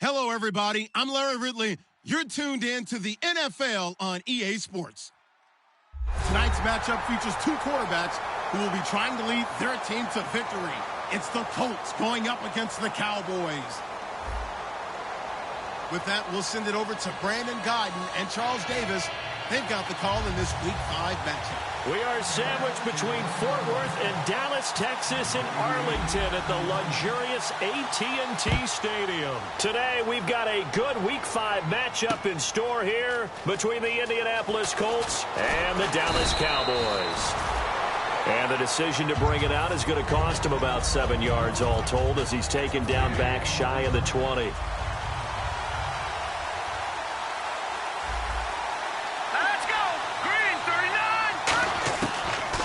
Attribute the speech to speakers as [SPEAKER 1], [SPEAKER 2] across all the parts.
[SPEAKER 1] Hello, everybody. I'm Larry Ridley. You're tuned in to the NFL on EA Sports. Tonight's matchup features two quarterbacks who will be trying to lead their team to victory. It's the Colts going up against the Cowboys. With that, we'll send it over to Brandon Guyton and Charles Davis. They've got the call in this Week 5 matchup.
[SPEAKER 2] We are sandwiched between Fort Worth and Dallas, Texas, and Arlington at the luxurious AT&T Stadium. Today, we've got a good Week 5 matchup in store here between the Indianapolis Colts and the Dallas Cowboys. And the decision to bring it out is going to cost him about 7 yards all told as he's taken down back shy of the 20.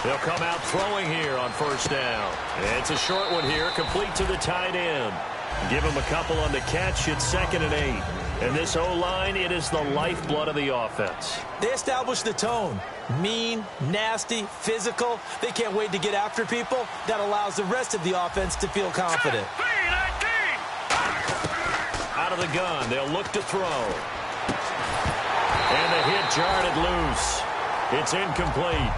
[SPEAKER 2] They'll come out throwing here on first down. It's a short one here, complete to the tight end. Give him a couple on the catch. It's 2nd and 8. And this O-line, it is the lifeblood of the offense.
[SPEAKER 3] They establish the tone. Mean, nasty, physical. They can't wait to get after people. That allows the rest of the offense to feel confident.
[SPEAKER 2] Out of the gun, they'll look to throw. And the hit jarred it loose. It's incomplete.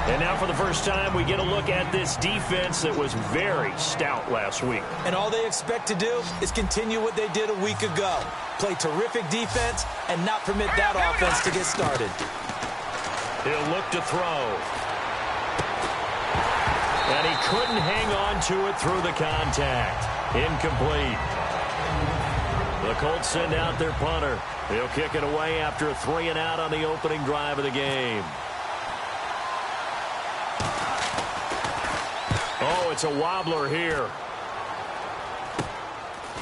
[SPEAKER 2] And now for the first time, we get a look at this defense that was very stout last week.
[SPEAKER 3] And all they expect to do is continue what they did a week ago. Play terrific defense and not permit that offense to get started.
[SPEAKER 2] He'll look to throw. And he couldn't hang on to it through the contact. Incomplete. The Colts send out their punter. He'll kick it away after a 3-and-out on the opening drive of the game. Oh, it's a wobbler here.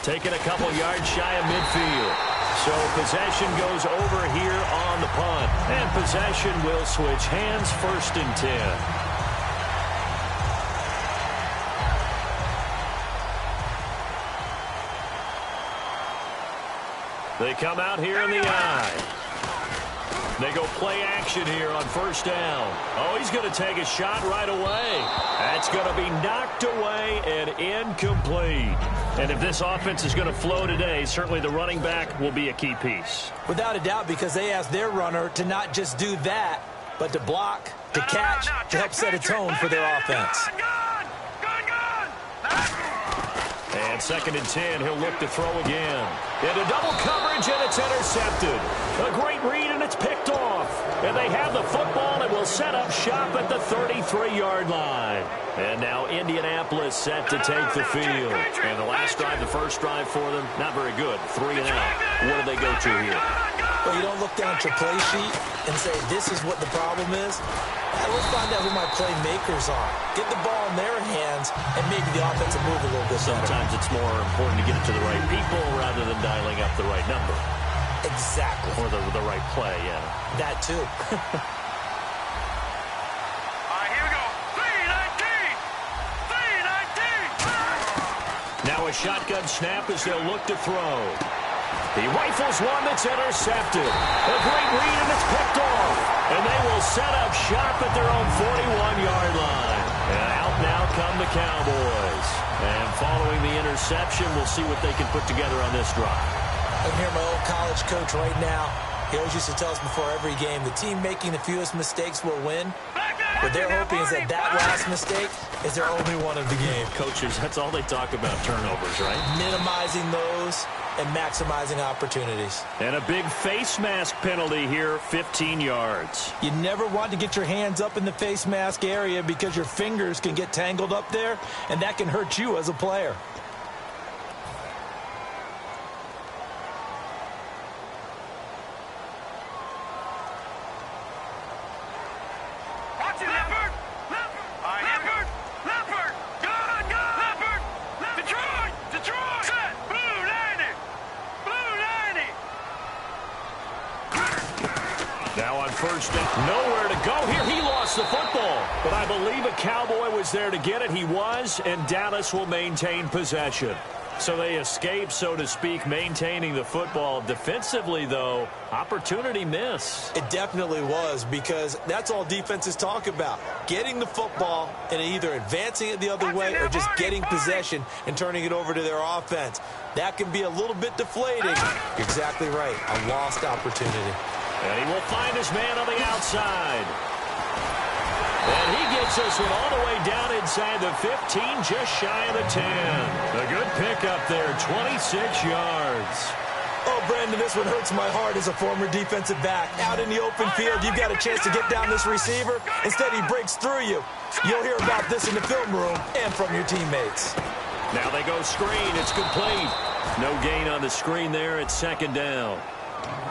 [SPEAKER 2] Taking a couple yards shy of midfield. So possession goes over here on the punt. And possession will switch hands, 1st and 10. They come out here in the eye. They go play action here on first down. Oh, he's going to take a shot right away. That's going to be knocked away and incomplete. And if this offense is going to flow today, certainly the running back will be a key piece.
[SPEAKER 3] Without a doubt, because they asked their runner to not just do that, but to block, to catch, to help set a tone for their offense.
[SPEAKER 2] And 2nd and 10, he'll look to throw again. Into double coverage, and it's intercepted. A great read, and it's picked off. And they have the football and will set up shop at the 33-yard line. And now Indianapolis set to take the field. And the last drive, the first drive for them, not very good. 3-and-out. What do they go to here?
[SPEAKER 3] Well, you don't look down at your play sheet and say, this is what the problem is. Let's find out who my playmakers are. Get the ball in their hands and maybe the offensive move a little bit better.
[SPEAKER 2] Sometimes it's more important to get it to the right people rather than dialing up the right number.
[SPEAKER 3] Exactly.
[SPEAKER 2] Or the right play, yeah.
[SPEAKER 3] That too.
[SPEAKER 4] All right, here we go. 3-19.
[SPEAKER 2] Now a shotgun snap as they'll look to throw. He rifles one that's intercepted. A great read, and it's picked off. And they will set up shop at their own 41-yard line. And out now come the Cowboys. And following the interception, we'll see what they can put together on this drive.
[SPEAKER 3] I can hear my old college coach right now. He always used to tell us before every game, the team making the fewest mistakes will win. What they're hoping is that that last mistake is their only one of the game.
[SPEAKER 2] Coaches, that's all they talk about, turnovers, right?
[SPEAKER 3] Minimizing those and maximizing opportunities.
[SPEAKER 2] And a big face mask penalty here, 15 yards.
[SPEAKER 3] You never want to get your hands up in the face mask area because your fingers can get tangled up there, and that can hurt you as a player.
[SPEAKER 2] First down, nowhere to go here. He lost the football, but I believe a Cowboy was there to get it. He was, and Dallas will maintain possession. So they escape, so to speak, maintaining the football. Defensively, though, opportunity miss.
[SPEAKER 3] It definitely was, because that's all defenses talk about. Getting the football and either advancing it the other way or just getting possession and turning it over to their offense. That can be a little bit deflating. You're exactly right. A lost opportunity.
[SPEAKER 2] And he will find his man on the outside. And he gets this one all the way down inside the 15, just shy of the 10. A good pickup there, 26 yards.
[SPEAKER 3] Oh, Brandon, this one hurts my heart as a former defensive back. Out in the open field, you've got a chance to get down this receiver. Instead, he breaks through you. You'll hear about this in the film room and from your teammates.
[SPEAKER 2] Now they go screen. It's complete. No gain on the screen there. It's second down.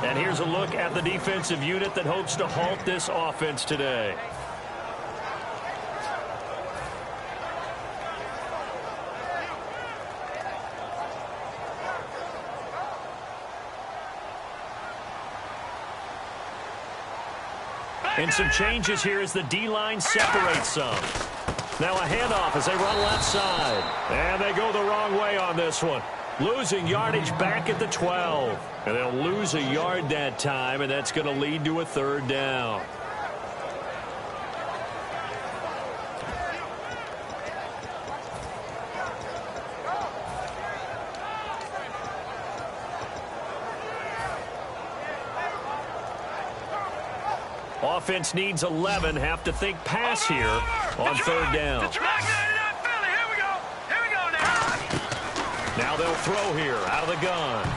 [SPEAKER 2] And here's a look at the defensive unit that hopes to halt this offense today. And some changes here as the D-line separates some. Now a handoff as they run left side. And they go the wrong way on this one. Losing yardage back at the 12. And they'll lose a yard that time, and that's going to lead to a third down. Offense needs 11. Have to think pass here on third down. Now they'll throw here out of the gun.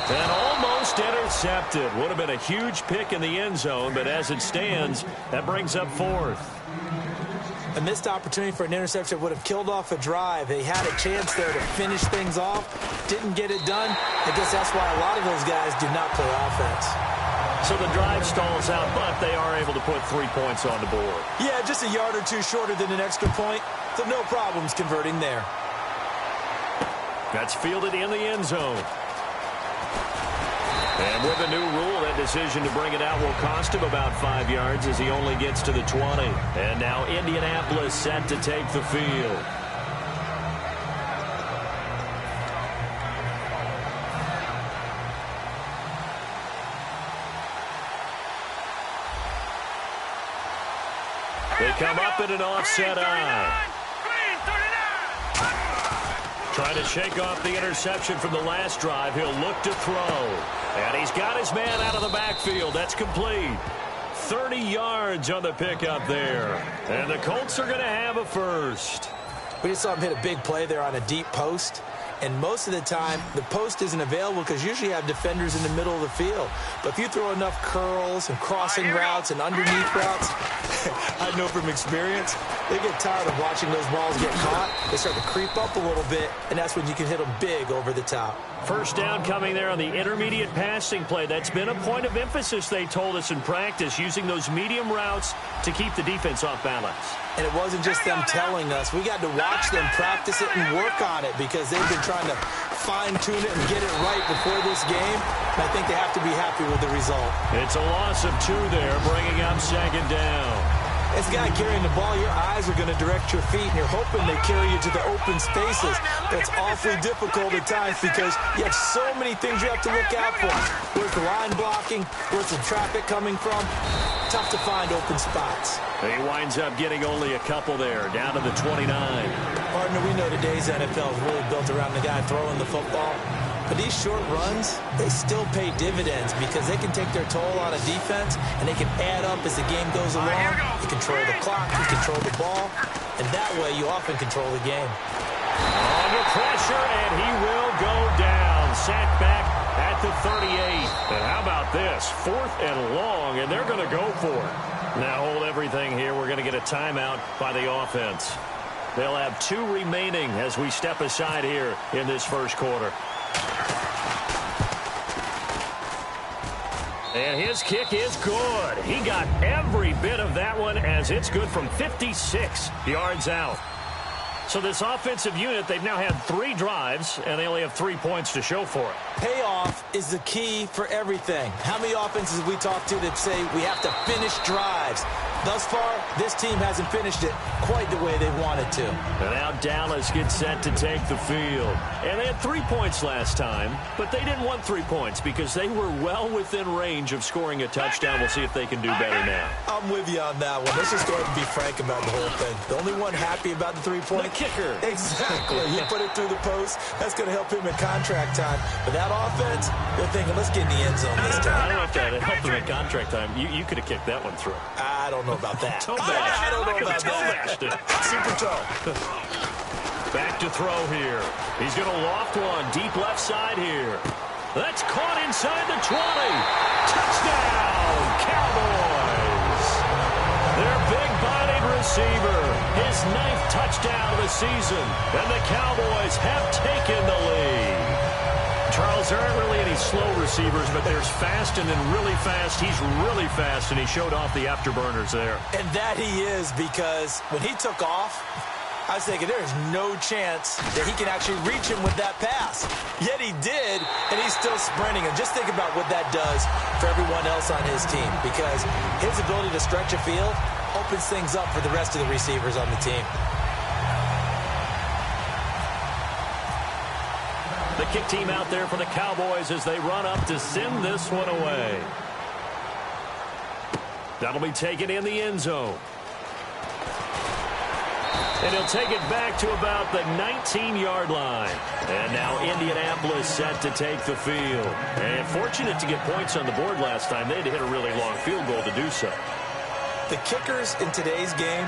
[SPEAKER 2] And almost intercepted. Would have been a huge pick in the end zone, but as it stands, that brings up fourth.
[SPEAKER 3] A missed opportunity for an interception would have killed off a drive. They had a chance there to finish things off. Didn't get it done. I guess that's why a lot of those guys do not play offense.
[SPEAKER 2] So the drive stalls out, but they are able to put 3 points on the board.
[SPEAKER 3] Yeah, just a yard or two shorter than an extra point, so no problems converting there.
[SPEAKER 2] That's fielded in the end zone. And with a new rule, that decision to bring it out will cost him about 5 yards as he only gets to the 20. And now Indianapolis set to take the field. They come up in an offset eye. Trying to shake off the interception from the last drive. He'll look to throw. And he's got his man out of the backfield. That's complete. 30 yards on the pickup there. And the Colts are going to have a first.
[SPEAKER 3] We just saw him hit a big play there on a deep post. And most of the time, the post isn't available because usually you have defenders in the middle of the field. But if you throw enough curls and crossing routes and underneath routes, I know from experience, they get tired of watching those balls get caught. They start to creep up a little bit, and that's when you can hit them big over the top.
[SPEAKER 2] First down coming there on the intermediate passing play. That's been a point of emphasis, they told us in practice, using those medium routes to keep the defense off balance.
[SPEAKER 3] And it wasn't just them telling us. We got to watch them practice it and work on it because they've been trying to fine-tune it and get it right before this game. And I think they have to be happy with the result.
[SPEAKER 2] It's a loss of 2 there, bringing up second down.
[SPEAKER 3] As a guy carrying the ball, your eyes are going to direct your feet, and you're hoping they carry you to the open spaces. But it's awfully difficult at times because you have so many things you have to look out for. Where's the line blocking? Where's the traffic coming from? Tough to find open spots.
[SPEAKER 2] He winds up getting only a couple there, down to the 29.
[SPEAKER 3] Partner, we know today's NFL is really built around the guy throwing the football. But these short runs, they still pay dividends because they can take their toll on a defense and they can add up as the game goes along. You control the clock, you control the ball, and that way you often control the game.
[SPEAKER 2] Under pressure, and he will go down. Sacked back at the 38. And how about this? 4th and long, and they're going to go for it. Now hold everything here. We're going to get a timeout by the offense. They'll have 2 remaining as we step aside here in this first quarter. And his kick is good. He got every bit of that one as it's good from 56 yards out. So this offensive unit, they've now had 3 drives, and they only have 3 points to show for it.
[SPEAKER 3] Payoff is the key for everything. How many offenses have we talked to that say we have to finish drives? thus far, this team hasn't finished it quite the way they wanted to.
[SPEAKER 2] And now Dallas gets set to take the field. And they had 3 points last time, but they didn't want 3 points because they were well within range of scoring a touchdown. We'll see if they can do better now.
[SPEAKER 3] I'm with you on that one. Let's just go ahead and be frank about the whole thing. The only one happy about the 3-point?
[SPEAKER 2] The kicker.
[SPEAKER 3] Exactly. He put it through the post. That's going to help him in contract time. But that offense, they're thinking, let's get in the end zone this time.
[SPEAKER 2] I don't know if that helped him in contract time. You could have kicked that one through.
[SPEAKER 3] I don't know about that.
[SPEAKER 2] I
[SPEAKER 3] don't know about that. Super toe.
[SPEAKER 2] Back to throw here. He's going to loft one. Deep left side here. That's caught inside the 20. Touchdown, Cowboys. Their big-bodied receiver. His 9th touchdown of the season. And the Cowboys have taken the lead. Charles, there aren't really any slow receivers, but there's fast and then really fast. He's really fast, and he showed off the afterburners there.
[SPEAKER 3] And that he is, because when he took off, I was thinking there is no chance that he can actually reach him with that pass. Yet he did, and he's still sprinting. And just think about what that does for everyone else on his team, because his ability to stretch a field opens things up for the rest of the receivers on the team.
[SPEAKER 2] The kick team out there for the Cowboys as they run up to send this one away. That'll be taken in the end zone. And he'll take it back to about the 19-yard line. And now Indianapolis set to take the field. And fortunate to get points on the board last time. They had to hit a really long field goal to do so.
[SPEAKER 3] The kickers in today's game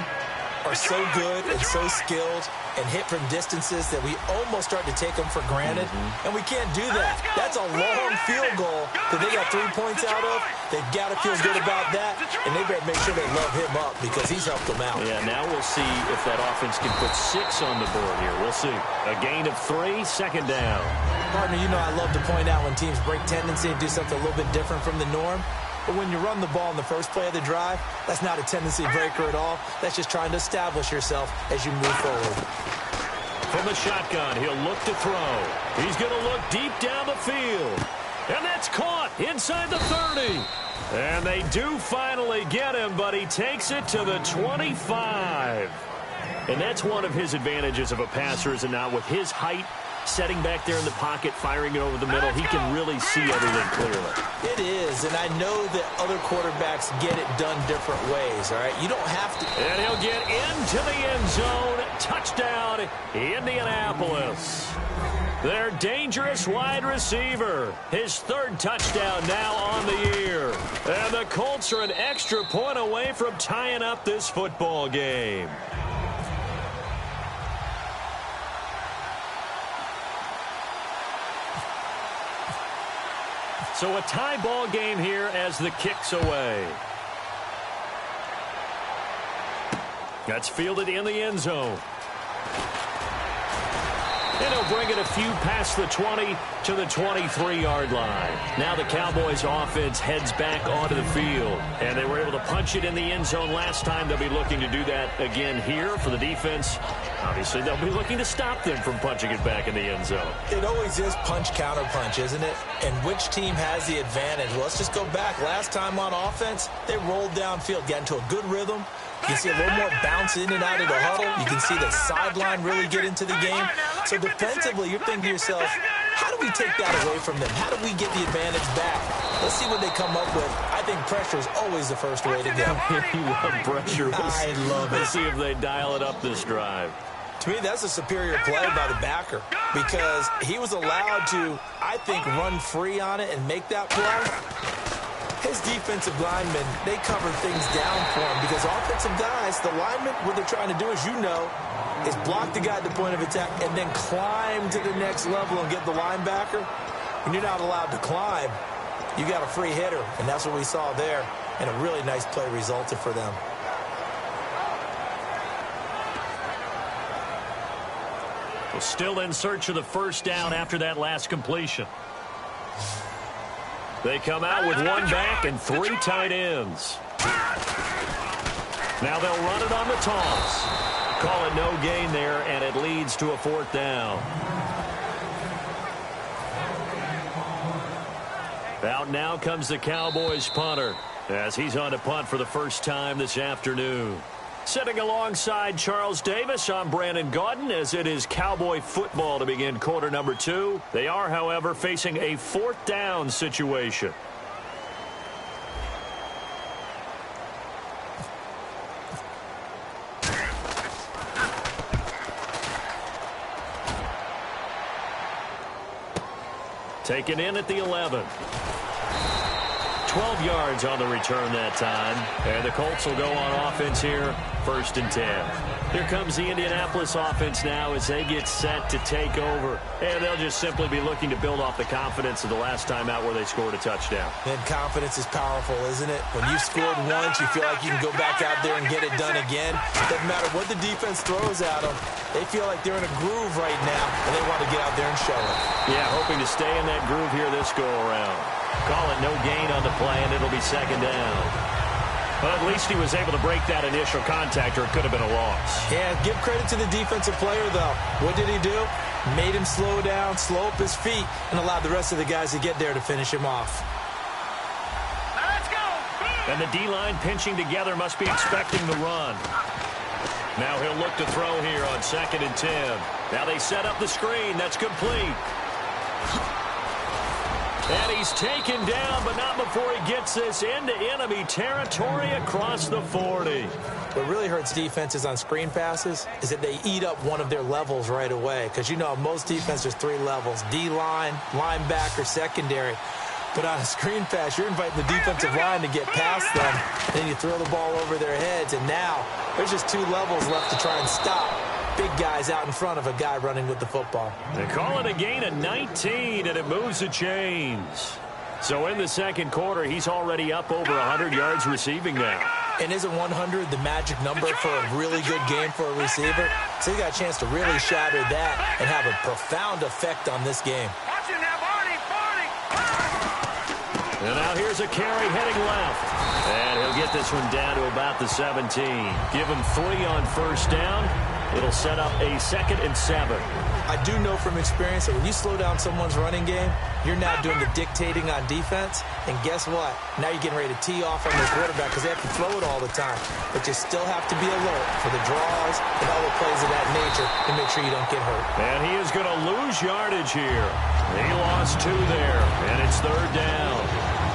[SPEAKER 3] are so good and so skilled and hit from distances that we almost start to take them for granted. And we can't do that. That's a long field goal that they got 3 points out of. They've got to feel good about that, and they better make sure they love him up because he's helped them out.
[SPEAKER 2] Yeah, now we'll see if that offense can put 6 on the board here. We'll see. A gain of 3, second down.
[SPEAKER 3] Partner, you know I love to point out when teams break tendency and do something a little bit different from the norm. But when you run the ball in the first play of the drive, that's not a tendency breaker at all. That's just trying to establish yourself as you move forward.
[SPEAKER 2] From the shotgun, he'll look to throw. He's going to look deep down the field. And that's caught inside the 30. And they do finally get him, but he takes it to the 25. And that's one of his advantages of a passer, is it not? With his height, setting back there in the pocket, firing it over the middle, he can really see everything clearly.
[SPEAKER 3] It is, and I know that other quarterbacks get it done different ways, all right? You don't have to.
[SPEAKER 2] And he'll get into the end zone. Touchdown, Indianapolis. Their dangerous wide receiver. His 3rd touchdown now on the year. And the Colts are an extra point away from tying up this football game. So a tie ball game here as the kick's away. That's fielded in the end zone. And he'll bring it a few past the 20 to the 23-yard line. Now the Cowboys offense heads back onto the field. And they were able to punch it in the end zone last time. They'll be looking to do that again here for the defense. Obviously, they'll be looking to stop them from punching it back in the end zone.
[SPEAKER 3] It always is punch-counter-punch, isn't it? And which team has the advantage? Well, let's just go back. Last time on offense, they rolled downfield, got into a good rhythm. You can see a little more bounce in and out of the huddle. You can see the sideline really get into the game. So defensively, you're thinking to yourself, how do we take that away from them? How do we get the advantage back? Let's see what they come up with. I think pressure is always the first way to go.
[SPEAKER 2] You love pressure.
[SPEAKER 3] I love it.
[SPEAKER 2] Let's see if they dial it up this drive.
[SPEAKER 3] To me, that's a superior play by the backer because he was allowed to, I think, run free on it and make that play. His defensive linemen, they covered things down for him because offensive guys, the linemen, what they're trying to do, as you know, is block the guy at the point of attack and then climb to the next level and get the linebacker. When you're not allowed to climb, you got a free hitter, and that's what we saw there, and a really nice play resulted for them.
[SPEAKER 2] Well, still in search of the first down after that last completion. They come out with 1 back and 3 tight ends. Now they'll run it on the toss. Call it no gain there, and it leads to a 4th down. Out now comes the Cowboys punter. as he's on to punt for the first time this afternoon. Sitting alongside Charles Davis, I'm Brandon Gaudin, as it is Cowboy football to begin quarter number 2. They are, however, facing a 4th down situation. Taken in at the 11. 12 yards on the return that time. And the Colts will go on offense here, 1st and 10. Here comes the Indianapolis offense now as they get set to take over. And they'll just simply be looking to build off the confidence of the last time out where they scored a touchdown.
[SPEAKER 3] And confidence is powerful, isn't it? When you've scored once, you feel like you can go back out there and get it done again. Doesn't matter what the defense throws at them. They feel like they're in a groove right now, and they want to get out there and show it.
[SPEAKER 2] Yeah, hoping to stay in that groove here this go-around. Call it no gain on the play, and it'll be 2nd down. But at least he was able to break that initial contact, or it could have been a loss.
[SPEAKER 3] Yeah, give credit to the defensive player, though. What did he do? Made him slow down, slow up his feet, and allowed the rest of the guys to get there to finish him off.
[SPEAKER 2] Let's go! And the D-line pinching together must be expecting the run. Now he'll look to throw here on 2nd and 10. Now they set up the screen. That's complete. And he's taken down, but not before he gets this into enemy territory across the 40.
[SPEAKER 3] What really hurts defenses on screen passes is that they eat up one of their levels right away. Because, you know, most defense, there's 3 levels. D-line, linebacker, secondary. But on a screen pass, you're inviting the defensive line to get past them. And then you throw the ball over their heads. And now there's just 2 levels left to try and stop big guys out in front of a guy running with the football.
[SPEAKER 2] They call it a gain of 19, and it moves the chains. So in the 2nd quarter, he's already up over 100 yards receiving now.
[SPEAKER 3] And isn't 100 the magic number for a really good game for a receiver? So he got a chance to really shatter that and have a profound effect on this game.
[SPEAKER 2] And now here's a carry heading left. And he'll get this one down to about the 17. Give him 3 on 1st down. It'll set up a 2nd and 7.
[SPEAKER 3] I do know from experience that when you slow down someone's running game, you're now doing the dictating on defense. And guess what? Now you're getting ready to tee off on the quarterback because they have to throw it all the time. But you still have to be alert for the draws and other plays of that nature to make sure you don't get hurt.
[SPEAKER 2] And he is going to lose yardage here. He lost 2 there, and it's 3rd down.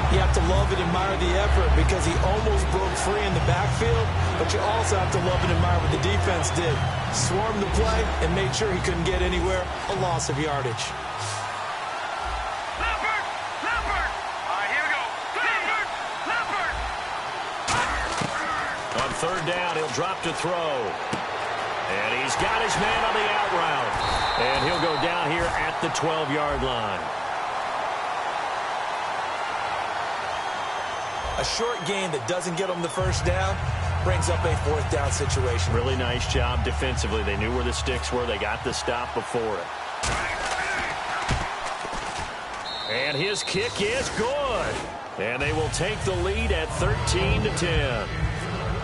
[SPEAKER 3] You have to love and admire the effort because he almost broke free in the backfield, but you also have to love and admire what the defense did. Swarmed the play and made sure he couldn't get anywhere. A loss of yardage.
[SPEAKER 4] Leopard! Leopard! All right, here we go. Leopard! Leopard!
[SPEAKER 2] On 3rd down, he'll drop to throw. And he's got his man on the out route. And he'll go down here at the 12-yard line.
[SPEAKER 3] A short gain that doesn't get them the 1st down brings up a 4th down situation.
[SPEAKER 2] Really nice job defensively. They knew where the sticks were. They got the stop before it. And his kick is good. And they will take the lead at 13-10.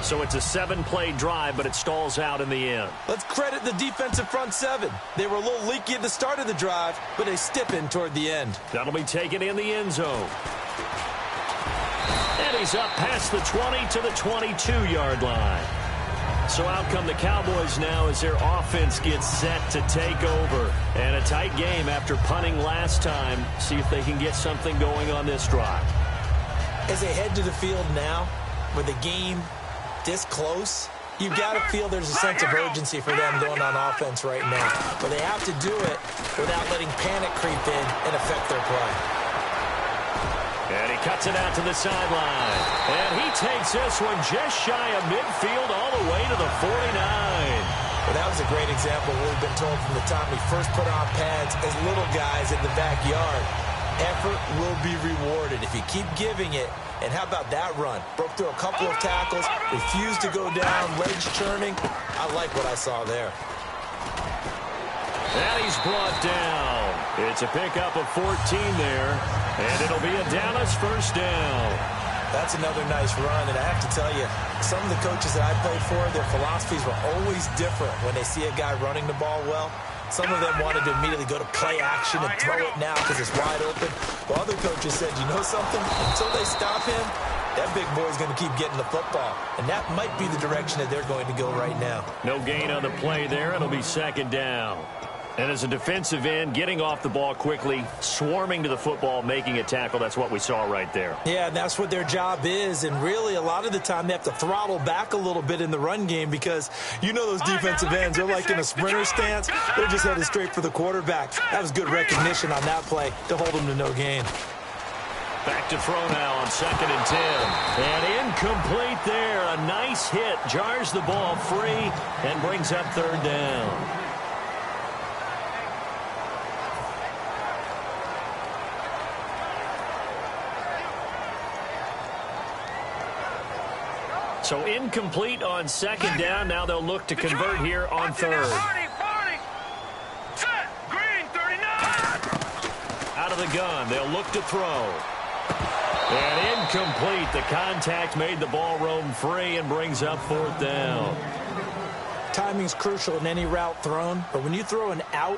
[SPEAKER 2] So it's a 7-play drive, but it stalls out in the end.
[SPEAKER 3] Let's credit the defensive front 7. They were a little leaky at the start of the drive, but they stiffened toward the end.
[SPEAKER 2] That'll be taken in the end zone. And he's up past the 20 to the 22-yard line. So out come the Cowboys now as their offense gets set to take over. And a tight game after punting last time. See if they can get something going on this drive.
[SPEAKER 3] As they head to the field now, with the game this close, you've got to feel there's a sense of urgency for them going on offense right now. But they have to do it without letting panic creep in and affect their play.
[SPEAKER 2] And he cuts it out to the sideline. And he takes this one just shy of midfield all the way to the 49.
[SPEAKER 3] Well, that was a great example of what we've been told from the time we first put on pads as little guys in the backyard. Effort will be rewarded if you keep giving it. And how about that run? Broke through a couple of tackles, refused to go down, legs churning. I like what I saw there.
[SPEAKER 2] And he's brought down. It's a pickup of 14 there. And it'll be a Dallas 1st down.
[SPEAKER 3] That's another nice run. And I have to tell you, some of the coaches that I played for, their philosophies were always different when they see a guy running the ball well. Some of them wanted to immediately go to play action and throw it now because it's wide open. While other coaches said, you know something? Until they stop him, that big boy's going to keep getting the football. And that might be the direction that they're going to go right now.
[SPEAKER 2] No gain on the play there. It'll be second down. And as a defensive end, getting off the ball quickly, swarming to the football, making a tackle, that's what we saw right there.
[SPEAKER 3] Yeah, and that's what their job is. And really, a lot of the time, they have to throttle back a little bit in the run game because you know those defensive ends, they're like in a sprinter stance. They're just headed straight for the quarterback. That was good recognition on that play to hold them to no gain.
[SPEAKER 2] Back to throw now on 2nd and 10. And incomplete there. A nice hit. Jars the ball free and brings up 3rd down. So incomplete on 2nd down. Now they'll look to convert here on 3rd. Out of the gun. They'll look to throw. And incomplete. The contact made the ball roam free and brings up 4th down.
[SPEAKER 3] Timing's crucial in any route thrown, but when you throw an out,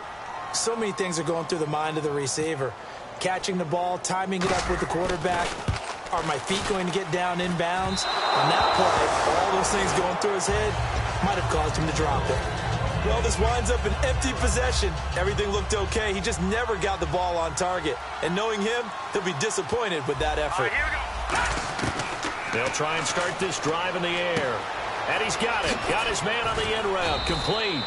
[SPEAKER 3] so many things are going through the mind of the receiver. Catching the ball, timing it up with the quarterback. Are my feet going to get down inbounds? On that play, all those things going through his head might have caused him to drop it. Well, this winds up an empty possession. Everything looked okay. He just never got the ball on target. And knowing him, he'll be disappointed with that effort.
[SPEAKER 2] They'll try and start this drive in the air. And he's got it. Got his man on the end route. Complete.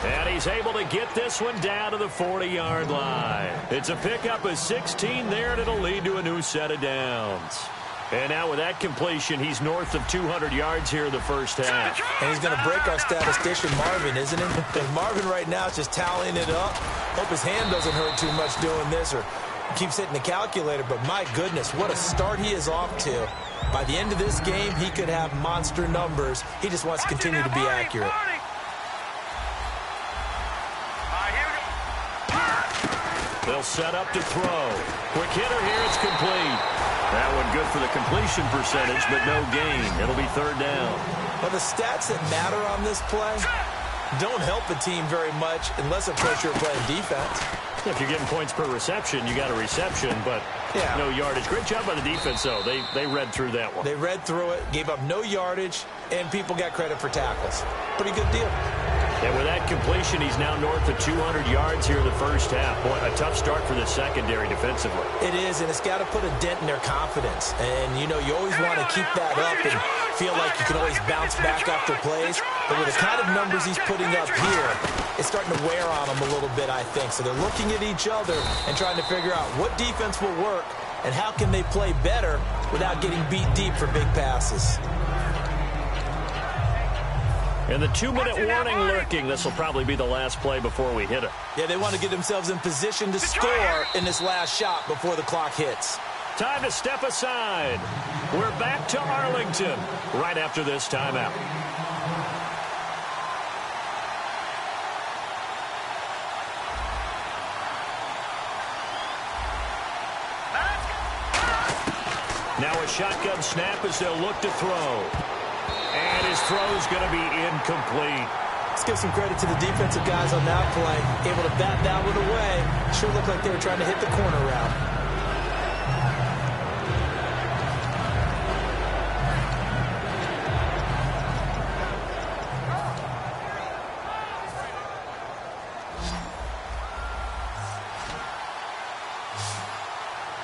[SPEAKER 2] And he's able to get this one down to the 40-yard line. It's a pickup of 16 there, and it'll lead to a new set of downs. And now with that completion, he's north of 200 yards here in the first half.
[SPEAKER 3] And he's going to break our statistician, Marvin, isn't he? And Marvin right now is just tallying it up. Hope his hand doesn't hurt too much doing this or keeps hitting the calculator. But my goodness, what a start he is off to. By the end of this game, he could have monster numbers. He just wants to continue to be accurate.
[SPEAKER 2] They'll set up to throw. Quick hitter here. It's complete. That one good for the completion percentage, but no gain. It'll be 3rd down.
[SPEAKER 3] Well, the stats that matter on this play don't help a team very much unless, of course, you're playing defense.
[SPEAKER 2] If you're getting points per reception, you got a reception, but no yardage. Great job by the defense, though. They read through that one.
[SPEAKER 3] They read through it, gave up no yardage, and people got credit for tackles. Pretty good deal.
[SPEAKER 2] And with that completion, he's now north of 200 yards here in the first half. Boy, a tough start for the secondary defensively.
[SPEAKER 3] It is, and it's got to put a dent in their confidence. And, you know, you always want to keep that up and feel like you can always bounce back after plays. But with the kind of numbers he's putting up here, it's starting to wear on them a little bit, I think. So they're looking at each other and trying to figure out what defense will work and how can they play better without getting beat deep for big passes.
[SPEAKER 2] And the 2-minute warning lurking. This will probably be the last play before we hit it.
[SPEAKER 3] Yeah, they want to get themselves in position to score in this last shot before the clock hits.
[SPEAKER 2] Time to step aside. We're back to Arlington right after this timeout. Now a shotgun snap as they'll look to throw. And his throw's going to be incomplete.
[SPEAKER 3] Let's give some credit to the defensive guys on that play. Able to bat that one away. Sure looked like they were trying to hit the corner route.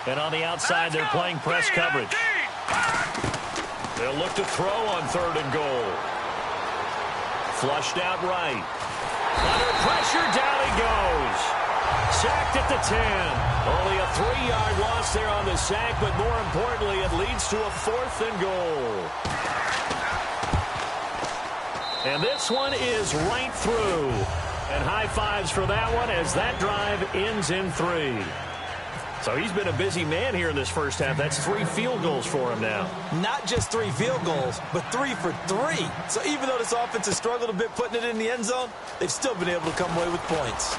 [SPEAKER 2] And on the outside, they're playing press coverage. They'll look to throw on 3rd and goal. Flushed out right. Under pressure, down he goes. Sacked at the 10. Only a 3-yard loss there on the sack, but more importantly, it leads to a 4th and goal. And this one is right through. And high fives for that one as that drive ends in 3. So he's been a busy man here in this first half. That's 3 field goals for him now.
[SPEAKER 3] Not just 3 field goals, but 3 for 3. So even though this offense has struggled a bit putting it in the end zone, they've still been able to come away with points.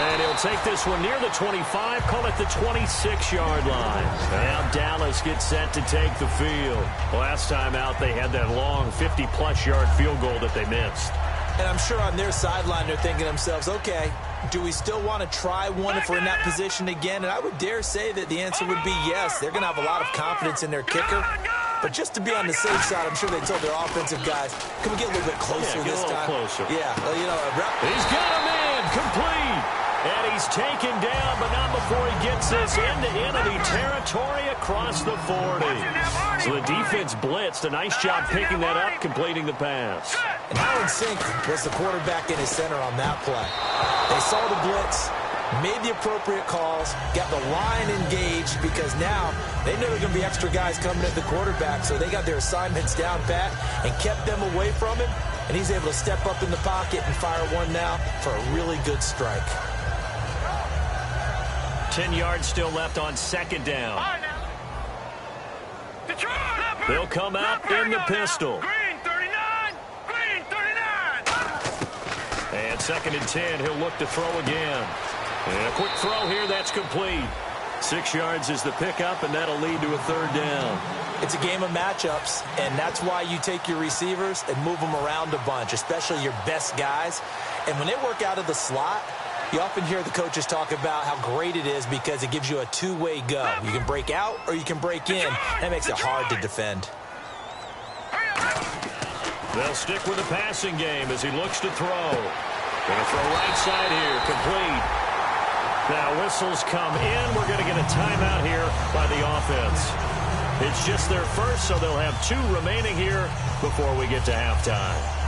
[SPEAKER 2] And he'll take this one near the 25, call it the 26-yard line. Now Dallas gets set to take the field. Last time out, they had that long 50-plus yard field goal that they missed.
[SPEAKER 3] And I'm sure on their sideline they're thinking to themselves, okay, Do we still want to try one if we're in that position again? And I would dare say that the answer would be yes. They're going to have a lot of confidence in their kicker. But just to be on the safe side, I'm sure they told their offensive guys, can we get a little bit closer this time?
[SPEAKER 2] Closer.
[SPEAKER 3] Yeah, you know,
[SPEAKER 2] he's got a man, complete. And he's taken down, but not before he gets this into enemy territory across the 40. So the defense blitzed. A nice job picking that up, completing the pass.
[SPEAKER 3] And how in sync was the quarterback in his center on that play? They saw the blitz, made the appropriate calls, got the line engaged, because now they knew there were going to be extra guys coming at the quarterback, so they got their assignments down pat and kept them away from him, and he's able to step up in the pocket and fire one now for a really good strike.
[SPEAKER 2] 10 yards still left on second down. They'll come out in the pistol.
[SPEAKER 4] Green 39. Green 39.
[SPEAKER 2] And second and 10, he'll look to throw again. And a quick throw here, that's complete. 6 yards is the pickup, and that'll lead to a third down.
[SPEAKER 3] It's a game of matchups, and that's why you take your receivers and move them around a bunch, especially your best guys. And when they work out of the slot, you often hear the coaches talk about how great it is because it gives you a two-way go. You can break out or you can break in. That makes it hard to defend.
[SPEAKER 2] They'll stick with the passing game as he looks to throw. Going to throw right side here, complete. Now whistles come in. We're going to get a timeout here by the offense. It's just their first, so they'll have 2 remaining here before we get to halftime.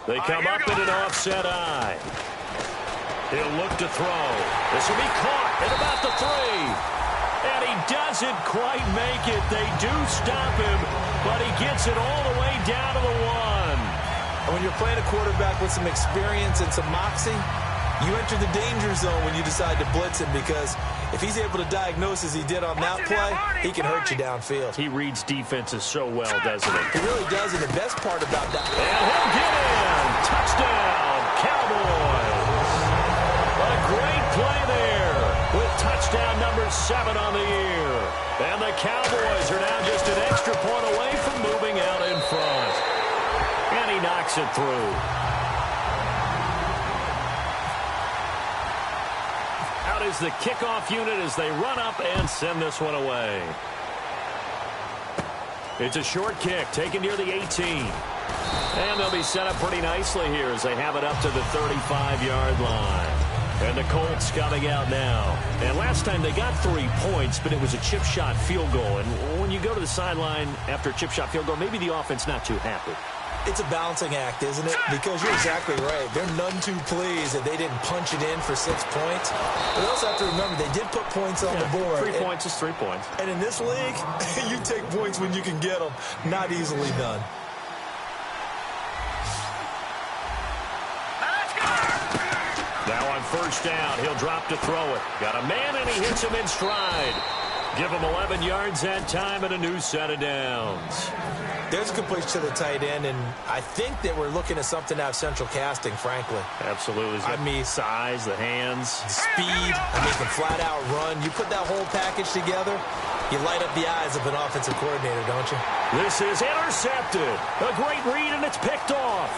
[SPEAKER 2] They come up in an offset eye. He'll look to throw. This will be caught at about the 3. And he doesn't quite make it. They do stop him, but he gets it all the way down to the 1.
[SPEAKER 3] And when you're playing a quarterback with some experience and some moxie, you enter the danger zone when you decide to blitz him, because if he's able to diagnose as he did on that play, he can hurt you downfield.
[SPEAKER 2] He reads defenses so well, doesn't he?
[SPEAKER 3] He really does, and the best part about that...
[SPEAKER 2] And he'll get in! Touchdown, Cowboys! A great play there with touchdown number 7 on the year. And the Cowboys are now just an extra point away from moving out in front. And he knocks it through. Out is the kickoff unit as they run up and send this one away. It's a short kick taken near the 18. And they'll be set up pretty nicely here as they have it up to the 35-yard line. And the Colts coming out now. And last time they got 3 points, but it was a chip shot field goal. And when you go to the sideline after a chip shot field goal, maybe the offense not too happy.
[SPEAKER 3] It's a balancing act, isn't it? Because you're exactly right. They're none too pleased that they didn't punch it in for 6 points. But they also have to remember they did put points on the board.
[SPEAKER 2] 3 points is 3 points.
[SPEAKER 3] And in this league, you take points when you can get them. Not easily done.
[SPEAKER 2] Now on first down, he'll drop to throw it. Got a man, and he hits him in stride. Give him 11 yards that time and a new set of downs.
[SPEAKER 3] There's a completion to the tight end, and I think that we're looking at something to have central casting, frankly.
[SPEAKER 2] Absolutely.
[SPEAKER 3] I mean,
[SPEAKER 2] size, the hands.
[SPEAKER 3] Speed, he can flat out run. You put that whole package together, you light up the eyes of an offensive coordinator, don't you?
[SPEAKER 2] This is intercepted. A great read, and it's picked off.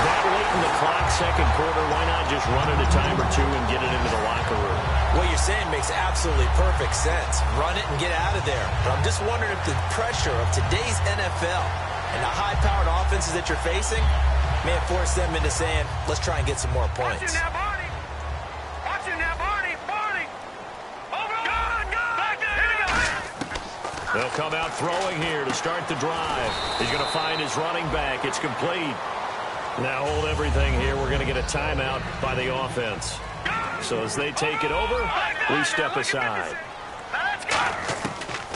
[SPEAKER 2] That late in the clock, second quarter, why not just run it a time or 2 and get it into the locker room?
[SPEAKER 3] What you're saying makes absolutely perfect sense. Run it and get out of there. But I'm just wondering if the pressure of today's NFL and the high-powered offenses that you're facing may have forced them into saying, let's try and get some more points.
[SPEAKER 4] Watching now, Barney. Watching now, Barney. Barney. Over. Back there. Here we go.
[SPEAKER 2] They'll come out throwing here to start the drive. He's going to find his running back. It's complete. Now hold everything here. We're going to get a timeout by the offense. So as they take it over, we step aside.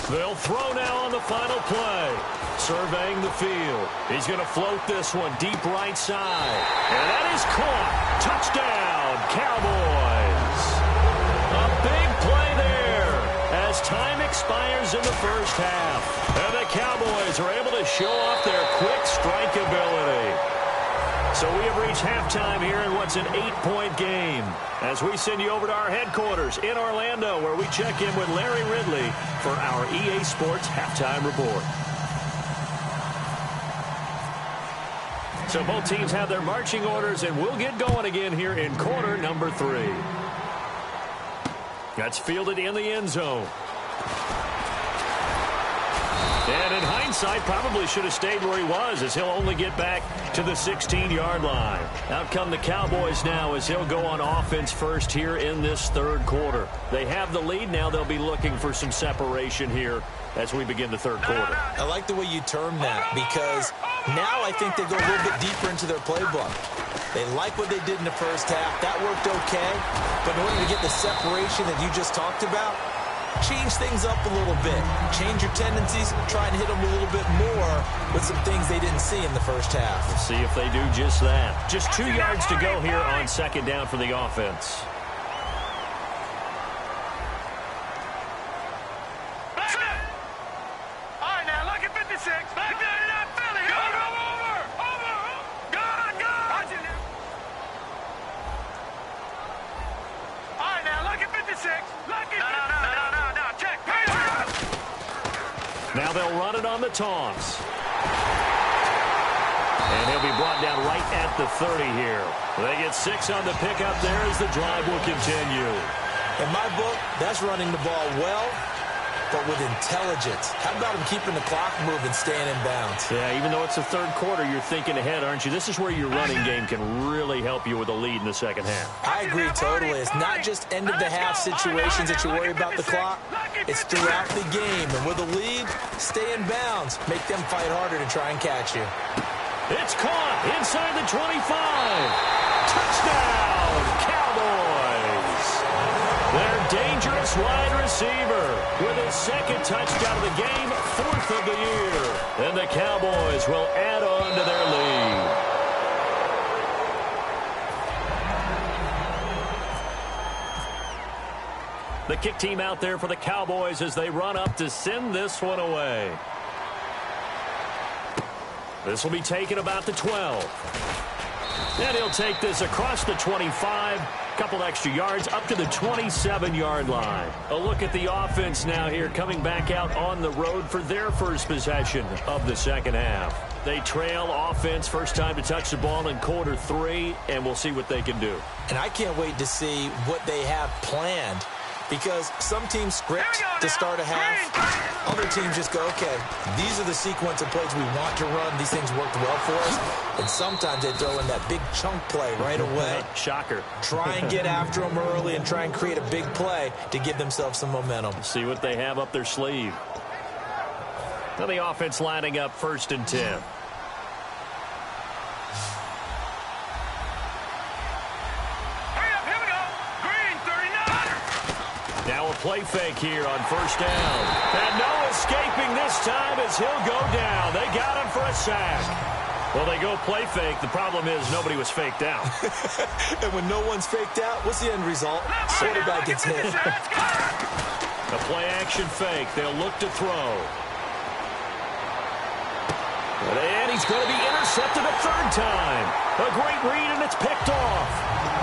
[SPEAKER 2] They'll throw now on the final play. Surveying the field. He's going to float this one deep right side. And that is caught. Touchdown, Cowboys. A big play there as time expires in the first half. And the Cowboys are able to show off their quick strike ability. So we have reached halftime here in what's an 8-point game as we send you over to our headquarters in Orlando, where we check in with Larry Ridley for our EA Sports Halftime Report. So both teams have their marching orders, and we'll get going again here in quarter number 3. That's fielded in the end zone. And in hindsight, probably should have stayed where he was, as he'll only get back to the 16-yard line. Out come the Cowboys now as he'll go on offense first here in this third quarter. They have the lead. Now they'll be looking for some separation here as we begin the third quarter.
[SPEAKER 3] I like the way you term that, because now I think they go a little bit deeper into their playbook. They like what they did in the first half. That worked okay. But in order to get the separation that you just talked about, change things up a little bit. Change your tendencies. Try and hit them a little bit more with some things they didn't see in the first half.
[SPEAKER 2] We'll see if they do just that. Just 2 yards to go here on second down for the offense.
[SPEAKER 4] All right, now look at 56. Back there in that Philly. Over. Gone. Watch it now. All right, now look at 56. Look at No. Check.
[SPEAKER 2] Now they'll run it on the toss. And he'll be brought down right at the 30 here. They get 6 on the pickup there as the drive will continue.
[SPEAKER 3] In my book, that's running the ball well, but with intelligence. How about him keeping the clock moving, staying in bounds?
[SPEAKER 2] Yeah, even though it's the third quarter, you're thinking ahead, aren't you? This is where your running game can really help you with a lead in the second half.
[SPEAKER 3] I agree totally. It's not just end-of-the-half situations that you worry about the clock. It's throughout the game. And with a lead, stay in bounds. Make them fight harder to try and catch you.
[SPEAKER 2] It's caught inside the 25. Touchdown, Cowboys. Their dangerous wide receiver with his second touchdown of the game, 4th of the year. And the Cowboys will add on to their lead. The kick team out there for the Cowboys as they run up to send this one away. This will be taken about the 12. And he'll take this across the 25. Couple extra yards up to the 27-yard line. A look at the offense now here, coming back out on the road for their first possession of the second half. They trail offense, first time to touch the ball in quarter 3, and we'll see what they can do.
[SPEAKER 3] And I can't wait to see what they have planned, because some teams script to start a half. Other teams just go, okay, these are the sequence of plays we want to run. These things worked well for us. And sometimes they throw in that big chunk play right away.
[SPEAKER 2] Shocker.
[SPEAKER 3] Try and get after them early and try and create a big play to give themselves some momentum.
[SPEAKER 2] See what they have up their sleeve. Now the offense lining up 1st and 10. Now a play fake here on first down. And no escaping this time as he'll go down. They got him for a sack. Well, they go play fake. The problem is nobody was faked out.
[SPEAKER 3] And when no one's faked out, what's the end result? Quarterback gets hit.
[SPEAKER 2] A play action fake. They'll look to throw. And he's going to be intercepted a 3rd time. A great read, and it's picked off.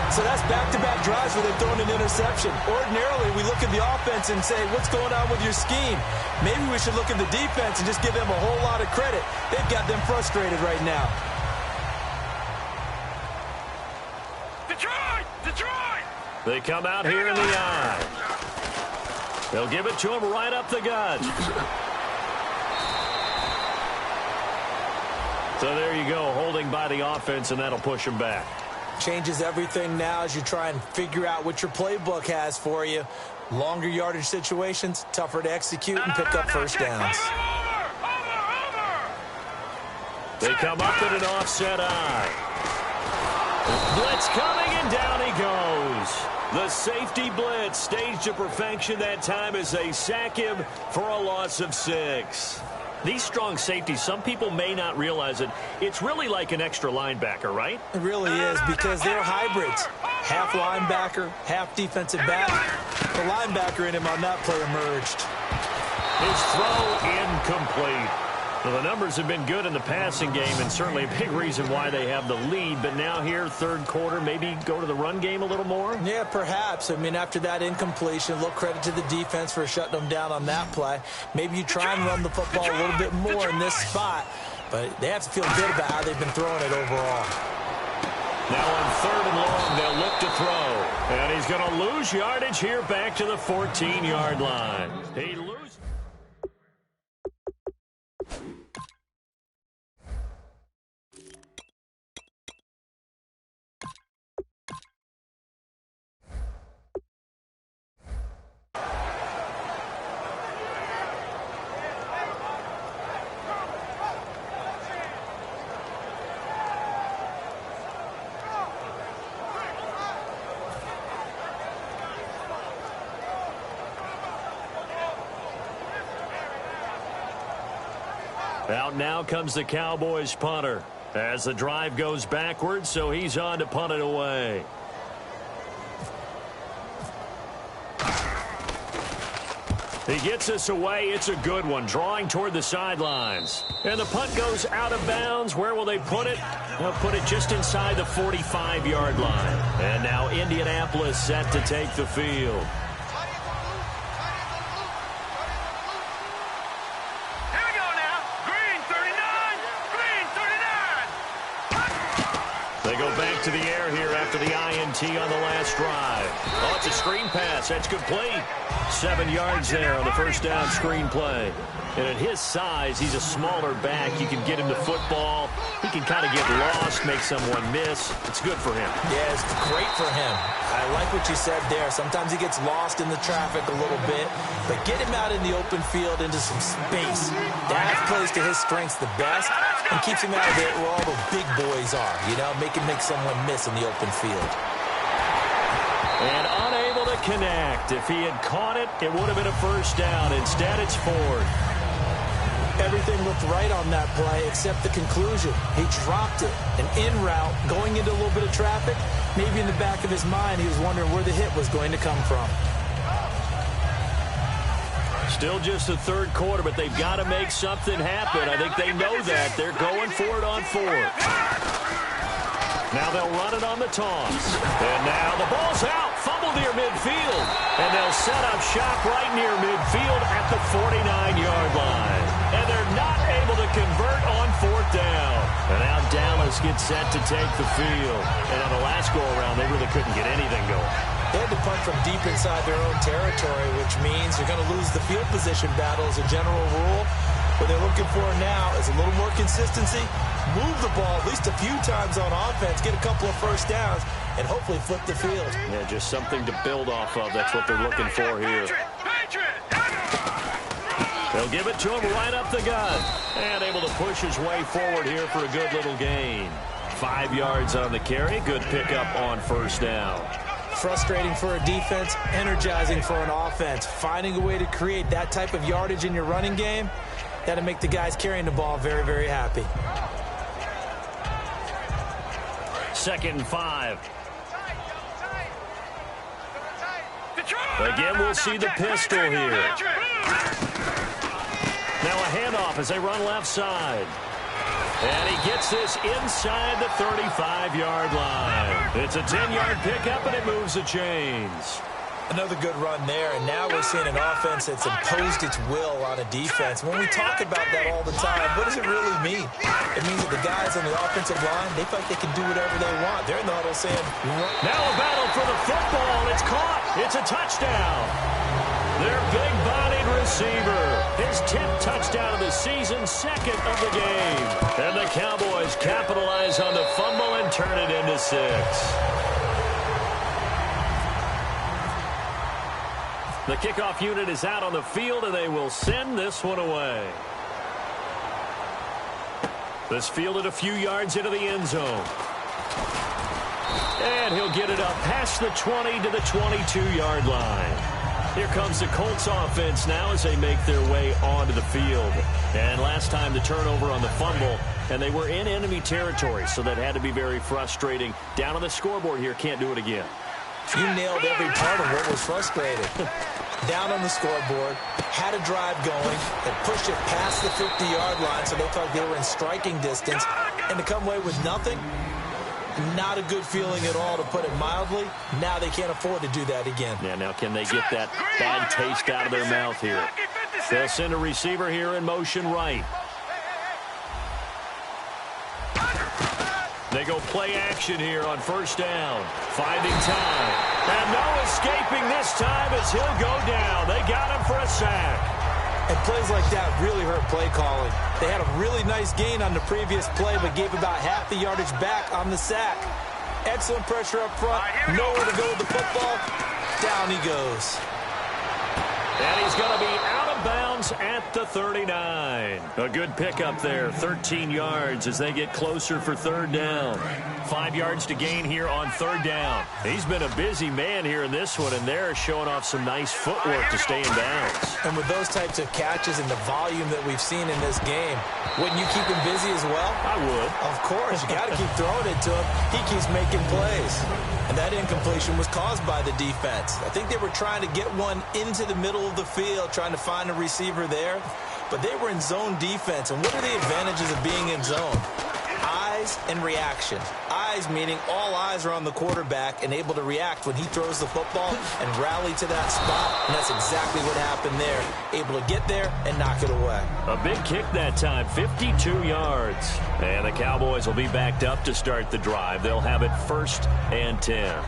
[SPEAKER 3] So that's back-to-back drives where they've thrown an interception. Ordinarily, we look at the offense and say, what's going on with your scheme? Maybe we should look at the defense and just give them a whole lot of credit. They've got them frustrated right now.
[SPEAKER 4] Detroit!
[SPEAKER 2] They come out here in the eye. They'll give it to him right up the gut. So there you go, holding by the offense, and that'll push him back.
[SPEAKER 3] Changes everything now as you try and figure out what your playbook has for you. Longer yardage situations, tougher to execute and pick up first downs.
[SPEAKER 2] They come up in an offset eye. Blitz coming, and down he goes. The safety blitz staged to perfection that time as they sack him for a loss of 6. These strong safeties, some people may not realize it. It's really like an extra linebacker, right?
[SPEAKER 3] It really is, because they're hybrids. Half linebacker, half defensive back. The linebacker in him on that play emerged.
[SPEAKER 2] His throw incomplete. Well, the numbers have been good in the passing game and certainly a big reason why they have the lead. But now here, third quarter, maybe go to the run game a little more?
[SPEAKER 3] Yeah, perhaps. I mean, after that incompletion, a little credit to the defense for shutting them down on that play. Maybe you try and run the football a little bit more in this spot. But they have to feel good about how they've been throwing it overall.
[SPEAKER 2] Now on third and long, they'll look to throw. And he's going to lose yardage here back to the 14-yard line. He loses. Out now comes the Cowboys punter as the drive goes backwards, so he's on to punt it away. He gets us away. It's a good one, drawing toward the sidelines. And the punt goes out of bounds. Where will they put it? They'll put it just inside the 45-yard line. And now Indianapolis set to take the field. They go back to the air here after the INT on the last drive. Oh, it's a screen pass. That's complete. 7 yards there on the first down screen play. And at his size, he's a smaller back. You can get him the football. He can kind of get lost, make someone miss. It's good for him.
[SPEAKER 3] Yeah, it's great for him. I like what you said there. Sometimes he gets lost in the traffic a little bit, but get him out in the open field into some space. That plays to his strengths the best and keeps him out of it where all the big boys are, you know, make someone miss in the open field.
[SPEAKER 2] And unable to connect. If he had caught it, it would have been a first down. Instead, it's fourth.
[SPEAKER 3] Everything looked right on that play except the conclusion. He dropped it, an in route, going into a little bit of traffic. Maybe in the back of his mind, he was wondering where the hit was going to come from.
[SPEAKER 2] Still just the third quarter, but they've got to make something happen. I think they know that. They're going for it on fourth. Now they'll run it on the toss. And now the ball's out. Fumble near midfield. And they'll set up shop right near midfield at the 49-yard line. And they're not able to convert on fourth down. And now Dallas gets set to take the field. And on the last go-around, they really couldn't get anything going.
[SPEAKER 3] They had to punt from deep inside their own territory, which means you're going to lose the field position battle as a general rule. What they're looking for now is a little more consistency, move the ball at least a few times on offense, get a couple of first downs, and hopefully flip the field.
[SPEAKER 2] Yeah, just something to build off of. That's what they're looking for here. They'll give it to him right up the gut. And able to push his way forward here for a good little gain. 5 yards on the carry. Good pickup on first down.
[SPEAKER 3] Frustrating for a defense, energizing for an offense. Finding a way to create that type of yardage in your running game, that'll make the guys carrying the ball very, very happy.
[SPEAKER 2] 2nd and 5. Again, we'll see the pistol here. Now a handoff as they run left side. And he gets this inside the 35-yard line. It's a 10-yard pickup, and it moves the chains.
[SPEAKER 3] Another good run there, and now we're seeing an offense that's imposed its will on a defense. When we talk about that all the time, what does it really mean? It means that the guys on the offensive line, they feel like they can do whatever they want. They're in the huddle saying,
[SPEAKER 2] now a battle for the football. It's caught. It's a touchdown. Their big-bodied receiver. His 10th touchdown of the season, 2nd of the game. And the Cowboys capitalize on the fumble and turn it into 6. The kickoff unit is out on the field, and they will send this one away. This fielded a few yards into the end zone. And he'll get it up past the 20 to the 22-yard line. Here comes the Colts offense now as they make their way onto the field. And last time the turnover on the fumble, and they were in enemy territory, so that had to be very frustrating. Down on the scoreboard here, can't do it again.
[SPEAKER 3] You nailed every part of what was frustrating. down on the scoreboard, had a drive going, and pushed it past the 50-yard line so they thought they were in striking distance, and to come away with nothing, not a good feeling at all, to put it mildly. Now they can't afford to do that again.
[SPEAKER 2] Yeah, now can they get that bad taste out of their mouth here? They'll send a receiver here in motion right. They go play action here on first down. Finding time. And no escaping this time as he'll go down. They got him for a sack.
[SPEAKER 3] And plays like that really hurt play calling. They had a really nice gain on the previous play, but gave about half the yardage back on the sack. Excellent pressure up front. Nowhere to go with the football. Down he goes.
[SPEAKER 2] And he's going to be out of bounds at the 39. A good pickup there, 13 yards as they get closer for third down. 5 yards to gain here on third down. He's been a busy man here in this one, and they're showing off some nice footwork to stay in bounds.
[SPEAKER 3] And with those types of catches and the volume that we've seen in this game, wouldn't you keep him busy as well?
[SPEAKER 2] I would.
[SPEAKER 3] Of course. You got to keep throwing it to him. He keeps making plays. And that incompletion was caused by the defense. I think they were trying to get one into the middle of the field, trying to find a receiver there. But they were in zone defense. And what are the advantages of being in zone? Eyes and reaction. Eyes meaning all eyes are on the quarterback and able to react when he throws the football and rally to that spot. And that's exactly what happened there. Able to get there and knock it away.
[SPEAKER 2] A big kick that time, 52 yards. And the Cowboys will be backed up to start the drive. They'll have it 1st and 10.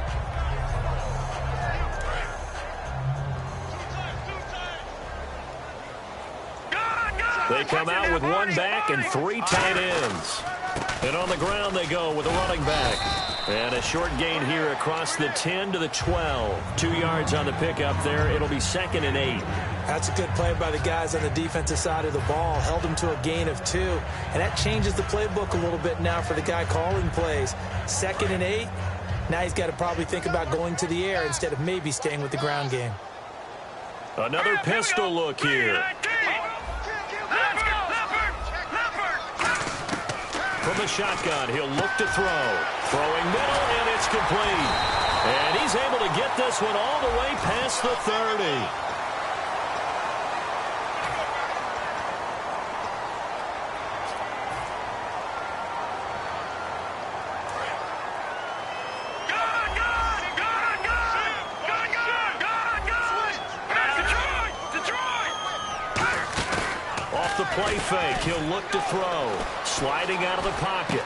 [SPEAKER 2] They come out with one back and 3 tight ends. And on the ground they go with a running back. And a short gain here across the 10 to the 12. 2 yards on the pickup there. It'll be 2nd and 8.
[SPEAKER 3] That's a good play by the guys on the defensive side of the ball. Held him to a gain of 2. And that changes the playbook a little bit now for the guy calling plays. 2nd and 8. Now he's got to probably think about going to the air instead of maybe staying with the ground game.
[SPEAKER 2] Another pistol look here. From the shotgun, he'll look to throw. Throwing middle, and it's complete. And he's able to get this one all the way past the 30. Play fake. He'll look to throw. Sliding out of the pocket.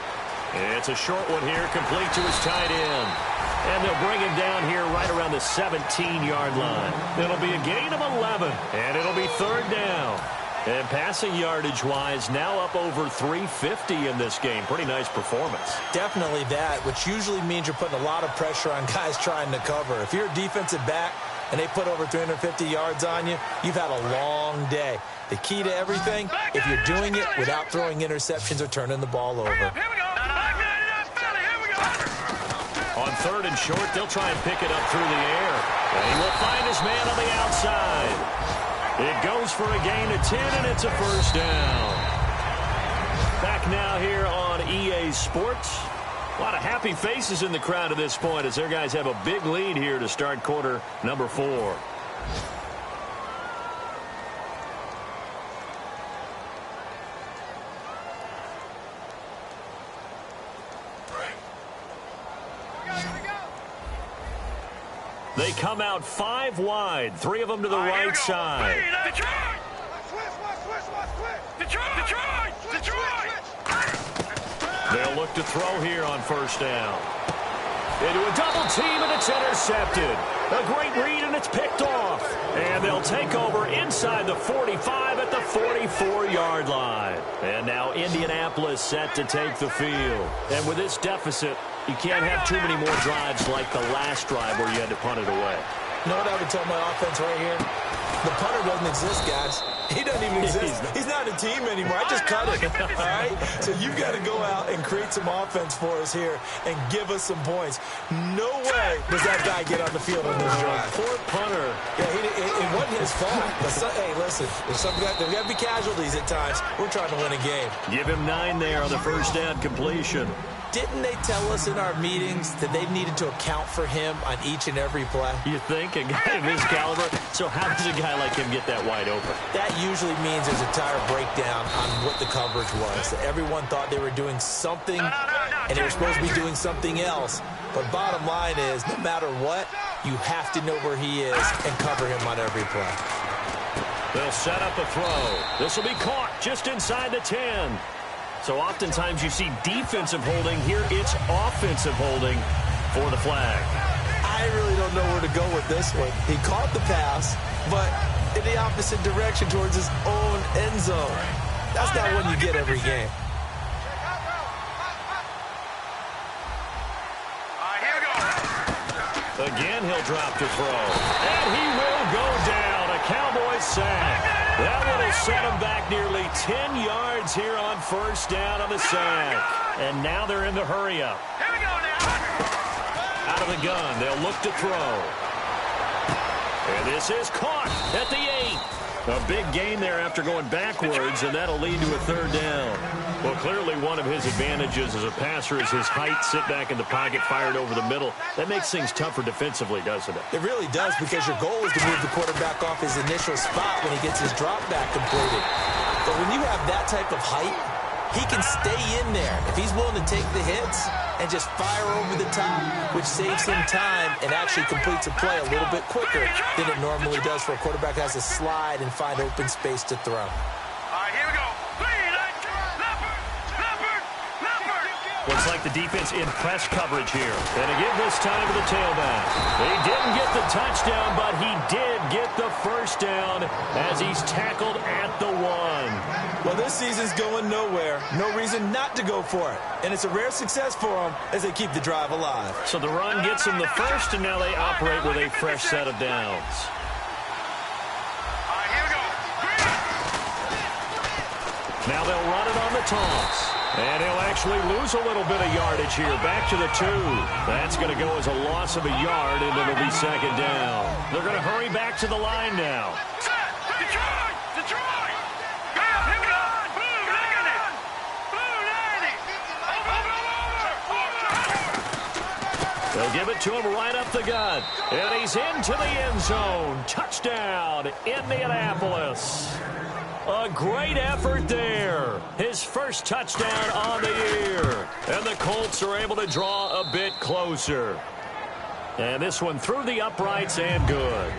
[SPEAKER 2] It's a short one here, complete to his tight end. And they'll bring him down here right around the 17-yard line. It'll be a gain of 11, and it'll be 3rd down. And passing yardage-wise, now up over 350 in this game. Pretty nice performance.
[SPEAKER 3] Definitely that, which usually means you're putting a lot of pressure on guys trying to cover. If you're a defensive back and they put over 350 yards on you, you've had a long day. The key to everything, if you're doing it without throwing interceptions or turning the ball over.
[SPEAKER 2] On 3rd and short, they'll try and pick it up through the air. And he will find his man on the outside. It goes for a gain of 10, and it's a 1st down. Back now here on EA Sports. A lot of happy faces in the crowd at this point as their guys have a big lead here to start quarter number 4. They come out 5 wide, 3 of them to the right side. They'll look to throw here on 1st down. Into a double team, and it's intercepted. A great read, and it's picked off. And they'll take over inside the 45 at the 44-yard line. And now Indianapolis set to take the field. And with this deficit, you can't have too many more drives like the last drive where you had to punt it away.
[SPEAKER 3] You know what I would tell my offense right here? The punter doesn't exist, guys. He doesn't even exist. He's not a team anymore. I just cut it, all right? So you've got to go out and create some offense for us here and give us some points. No way does that guy get on the field on this drive.
[SPEAKER 2] Poor punter.
[SPEAKER 3] Yeah, it wasn't his fault. Hey, listen, there's got to be casualties at times. We're trying to win a game.
[SPEAKER 2] Give him 9 there on the 1st down completion.
[SPEAKER 3] didn't they tell us in our meetings that they needed to account for him on each and every play?
[SPEAKER 2] You think? A guy of his caliber? So how does a guy like him get that wide open?
[SPEAKER 3] That usually means there's a tire breakdown on what the coverage was. That everyone thought they were doing something, and they were supposed to be doing something else. But bottom line is, no matter what, you have to know where he is and cover him on every play.
[SPEAKER 2] They'll set up a throw. This will be caught just inside the 10. So oftentimes you see defensive holding. Here it's offensive holding for the flag.
[SPEAKER 3] I really don't know where to go with this one. He caught the pass, but in the opposite direction towards his own end zone. That's not one you get every game.
[SPEAKER 4] Here we go.
[SPEAKER 2] Again, he'll drop to throw. And he will go down. A Cowboys sack. That one will set him back nearly 10 yards here on first down on the sack. And now they're in the hurry up.
[SPEAKER 4] Here we go now.
[SPEAKER 2] Out of the gun, they'll look to throw. And this is caught at the 8. A big gain there after going backwards, and that'll lead to a third down. Well, clearly one of his advantages as a passer is his height, sit back in the pocket, fired over the middle. That makes things tougher defensively, doesn't it?
[SPEAKER 3] It really does, because your goal is to move the quarterback off his initial spot when he gets his drop back completed. But when you have that type of height, he can stay in there if he's willing to take the hits and just fire over the top, which saves him time and actually completes a play a little bit quicker than it normally does for a quarterback who has to slide and find open space to throw.
[SPEAKER 4] Here we go.
[SPEAKER 2] Looks like the defense in press coverage here. And again this time to the tailback. He didn't get the touchdown, but he did get the first down as he's tackled at the 1.
[SPEAKER 3] Well, this season's going nowhere. No reason not to go for it. And it's a rare success for them as they keep the drive alive.
[SPEAKER 2] So the run gets them the first, and now they operate with a fresh set of downs.
[SPEAKER 4] Here we go.
[SPEAKER 2] Now they'll run it on the toss. And he'll actually lose a little bit of yardage here. Back to the 2. That's going to go as a loss of a yard, and it'll be second down. They're going to hurry back to the line now.
[SPEAKER 4] Detroit! Here we go! Blue 90! Blue 90! Over!
[SPEAKER 2] They'll give it to him right up the gut. And he's into the end zone. Touchdown, Indianapolis. A great effort there. His first touchdown on the year. And the Colts are able to draw a bit closer. And this one through the uprights and good.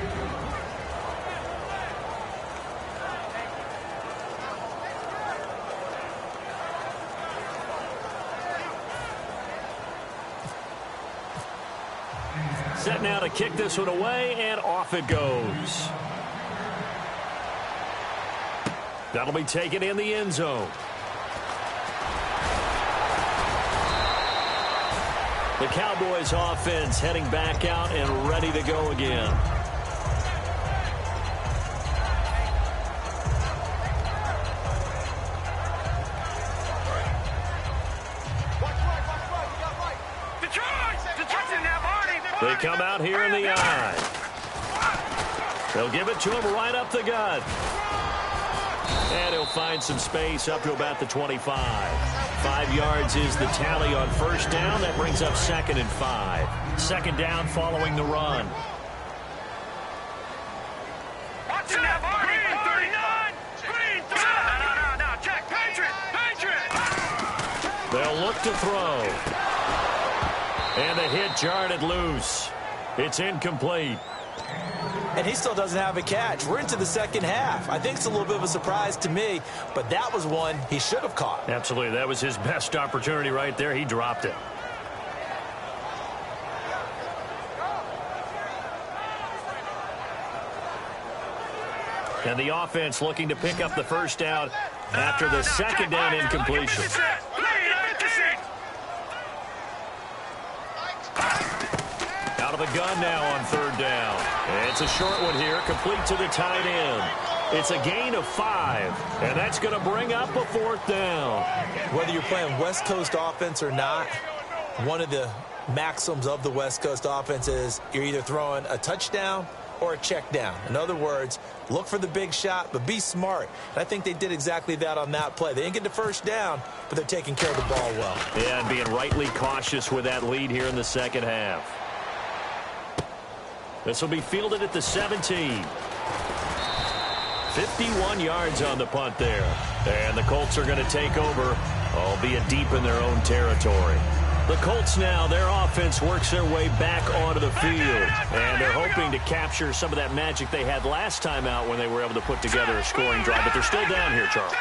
[SPEAKER 2] Set now to kick this one away, and off it goes. That'll be taken in the end zone. The Cowboys offense heading back out and ready to go again. They come out here in the eye. They'll give it to him right up the gut. And he'll find some space up to about the 25. 5 yards is the tally on first down. That brings up 2nd and 5. Second down following the run.
[SPEAKER 4] Watching that Barney. Green 39. No, check. Patriot.
[SPEAKER 2] They'll look to throw. And the hit jarred it loose. It's incomplete.
[SPEAKER 3] And he still doesn't have a catch. We're into the second half. I think it's a little bit of a surprise to me, but that was one he should have caught.
[SPEAKER 2] Absolutely. That was his best opportunity right there. He dropped it. And the offense looking to pick up the first down after the second down incompletion. Out of the gun now on third down. It's a short one here, complete to the tight end. It's a gain of 5, and that's going to bring up a 4th down.
[SPEAKER 3] Whether you're playing West Coast offense or not, one of the maxims of the West Coast offense is you're either throwing a touchdown or a check down. In other words, look for the big shot, but be smart. And I think they did exactly that on that play. They didn't get the first down, but they're taking care of the ball well.
[SPEAKER 2] Yeah, and being rightly cautious with that lead here in the second half. This will be fielded at the 17. 51 yards on the punt there. And the Colts are going to take over, albeit deep in their own territory. The Colts now, their offense works their way back onto the field. And they're hoping to capture some of that magic they had last time out when they were able to put together a scoring drive. But they're still down here, Charles.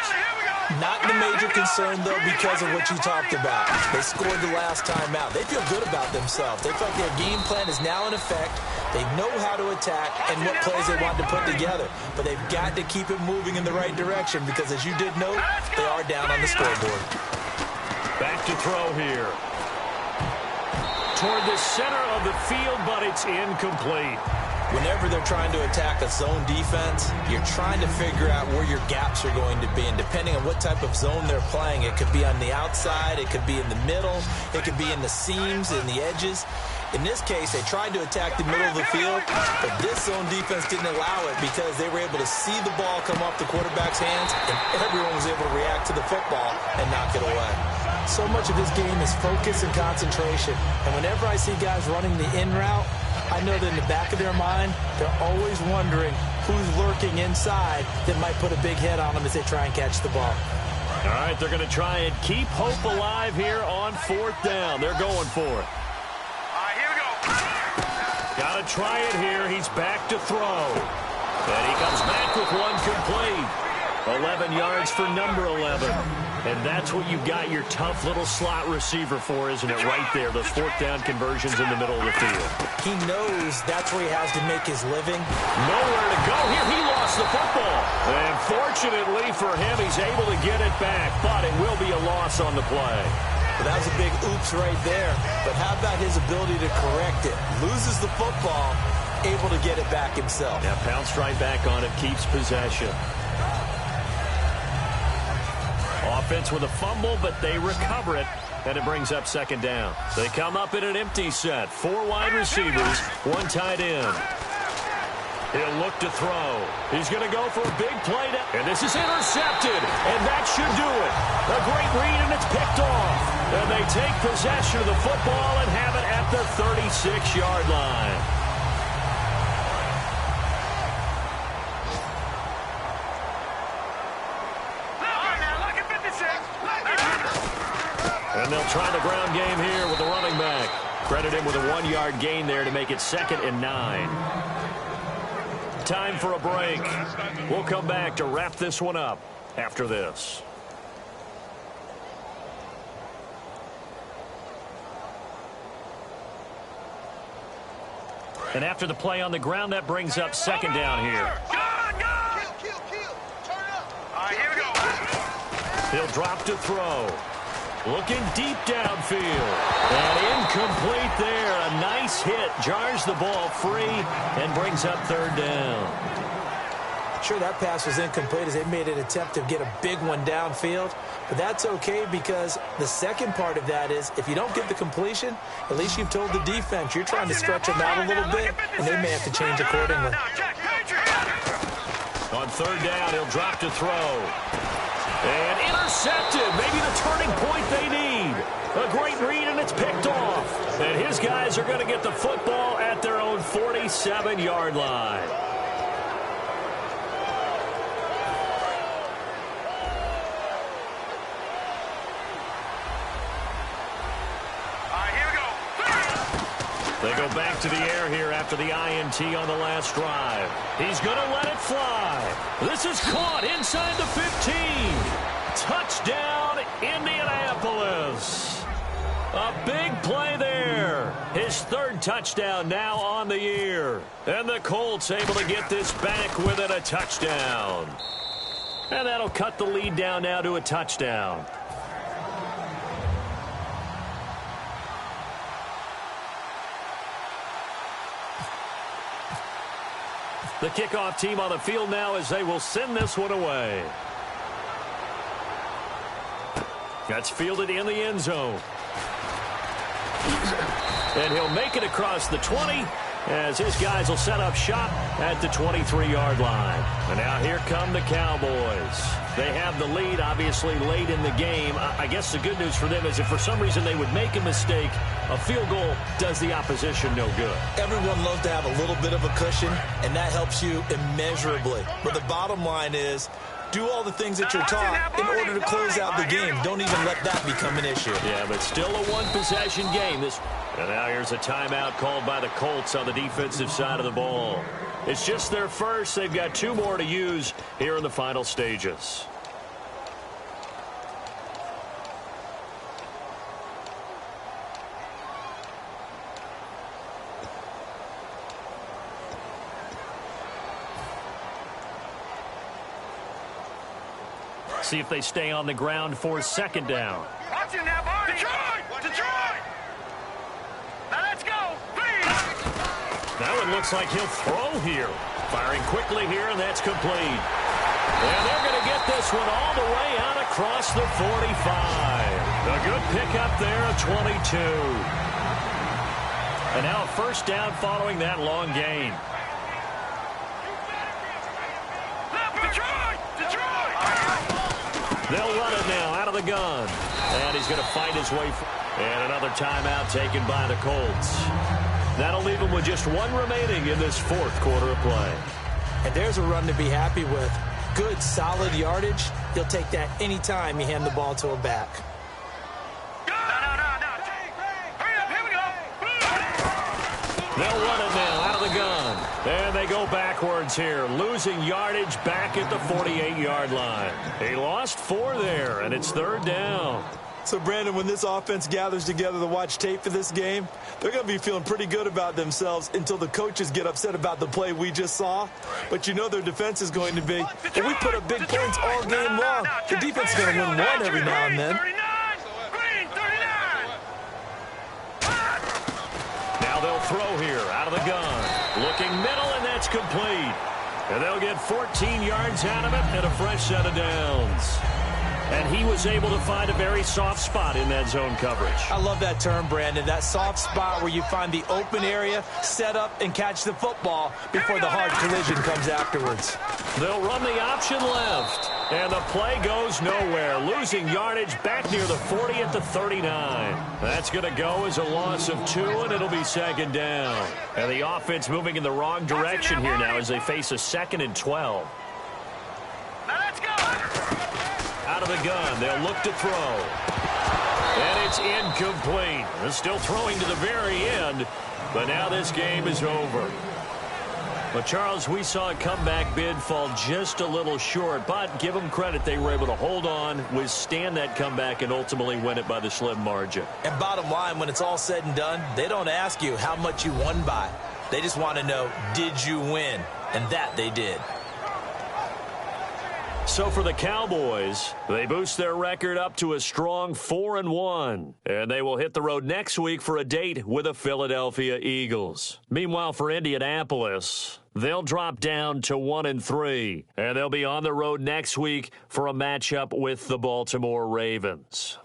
[SPEAKER 3] Not the major concern, though, because of what you talked about. They scored the last time out. They feel good about themselves. They feel like their game plan is now in effect. They know how to attack and what plays they want to put together. But they've got to keep it moving in the right direction because, as you did note, they are down on the scoreboard.
[SPEAKER 2] Back to throw here. Toward the center of the field, but it's incomplete.
[SPEAKER 3] Whenever they're trying to attack a zone defense, you're trying to figure out where your gaps are going to be. And depending on what type of zone they're playing, it could be on the outside, it could be in the middle, it could be in the seams, in the edges. In this case, they tried to attack the middle of the field, but this zone defense didn't allow it because they were able to see the ball come off the quarterback's hands, and everyone was able to react to the football and knock it away. So much of this game is focus and concentration. And whenever I see guys running the in route, I know that in the back of their mind, they're always wondering who's lurking inside that might put a big hit on them as they try and catch the ball.
[SPEAKER 2] All right, they're going to try and keep hope alive here on 4th down. They're going for it.
[SPEAKER 4] Here we go.
[SPEAKER 2] Got to try it here. He's back to throw. And he comes back with one complete. 11 yards for number 11. And that's what you've got your tough little slot receiver for, isn't it? Right there, those 4th down conversions in the middle of the field.
[SPEAKER 3] He knows that's where he has to make his living.
[SPEAKER 2] Nowhere to go here. He lost the football. And fortunately for him, he's able to get it back, but it will be a loss on the play.
[SPEAKER 3] Well, that was a big oops right there. But how about his ability to correct it? Loses the football, able to get it back himself.
[SPEAKER 2] Yeah, pounced right back on it, keeps possession. Offense with a fumble, but they recover it, and it brings up 2nd down. They come up in an empty set. 4 wide receivers, 1 tight end. He'll look to throw. He's going to go for a big play. And this is intercepted, and that should do it. A great read, and it's picked off. And they take possession of the football and have it at the 36-yard line. And they'll try the ground game here with the running back. Credit him with a 1-yard gain there to make it 2nd and 9. Time for a break. We'll come back to wrap this one up after this. And after the play on the ground, that brings up 2nd down here.
[SPEAKER 4] Kill. Turn up. Here we go.
[SPEAKER 2] He'll drop to throw. Looking deep downfield. And incomplete there. A nice hit. Jars the ball free and brings up 3rd down.
[SPEAKER 3] Sure, that pass was incomplete as they made an attempt to get a big one downfield. But that's okay because the second part of that is if you don't get the completion, at least you've told the defense you're trying to stretch them out a little bit, and they may have to change accordingly.
[SPEAKER 2] On 3rd down, he'll drop to throw. And intercepted. Maybe the turning point they need. A great read, and it's picked off. And his guys are going to get the football at their own 47-yard line.
[SPEAKER 4] Here we go.
[SPEAKER 2] They go back to the air here after the INT on the last drive. He's going to let it fly. This is caught inside the 15. Touchdown, Indianapolis. A big play there. His 3rd touchdown now on the year. And the Colts able to get this back within a touchdown. And that'll cut the lead down now to a touchdown. The kickoff team on the field now as they will send this one away. That's fielded in the end zone. And he'll make it across the 20 as his guys will set up shop at the 23-yard line. And now here come the Cowboys. They have the lead, obviously, late in the game. I guess the good news for them is if for some reason they would make a mistake, a field goal does the opposition no good.
[SPEAKER 3] Everyone loves to have a little bit of a cushion, and that helps you immeasurably. But the bottom line is, do all the things that you're taught in order to close out the game. Don't even let that become an issue.
[SPEAKER 2] Yeah, but still a one-possession game. And now here's a timeout called by the Colts on the defensive side of the ball. It's just their first. They've got 2 more to use here in the final stages. See if they stay on the ground for 2nd down.
[SPEAKER 4] Watch it now, Barney. Detroit! Now let's go, please!
[SPEAKER 2] Now it looks like he'll throw here. Firing quickly here, and that's complete. And they're going to get this one all the way out across the 45. A good pickup there of 22. And now a 1st down following that long gain. They'll run it now out of the gun. And he's going to fight his way. And another timeout taken by the Colts. That'll leave him with just 1 remaining in this 4th quarter of play.
[SPEAKER 3] And there's a run to be happy with. Good, solid yardage. He'll take that any time you hand the ball to a back.
[SPEAKER 4] No. Hurry up, here we go.
[SPEAKER 2] They'll run it now out of the gun. And they go backwards here, losing yardage back at the 48-yard line. He lost 4 there, and it's 3rd down.
[SPEAKER 3] So, Brandon, when this offense gathers together to watch tape for this game, they're going to be feeling pretty good about themselves until the coaches get upset about the play we just saw. But you know their defense is going to be, and we put up big points all game long. The defense is going to win 1 every now and then.
[SPEAKER 2] Now they'll throw here out of the gun. Looking middle, and that's complete. And they'll get 14 yards out of it and a fresh set of downs. And he was able to find a very soft spot in that zone coverage.
[SPEAKER 3] I love that term, Brandon. That soft spot where you find the open area, set up, and catch the football before the hard collision comes afterwards.
[SPEAKER 2] They'll run the option left. And the play goes nowhere. Losing yardage back near the 40 at the 39. That's going to go as a loss of 2, and it'll be 2nd down. And the offense moving in the wrong direction here now as they face a 2nd and 12.
[SPEAKER 4] Now let's go.
[SPEAKER 2] Out of the gun, they'll look to throw. And it's incomplete. They're still throwing to the very end, but now this game is over. But, Charles, we saw a comeback bid fall just a little short, but give them credit. They were able to hold on, withstand that comeback, and ultimately win it by the slim margin.
[SPEAKER 3] And bottom line, when it's all said and done, they don't ask you how much you won by. They just want to know, did you win? And that they did.
[SPEAKER 2] So for the Cowboys, they boost their record up to a strong 4-1. And they will hit the road next week for a date with the Philadelphia Eagles. Meanwhile, for Indianapolis, they'll drop down to 1-3. And they'll be on the road next week for a matchup with the Baltimore Ravens.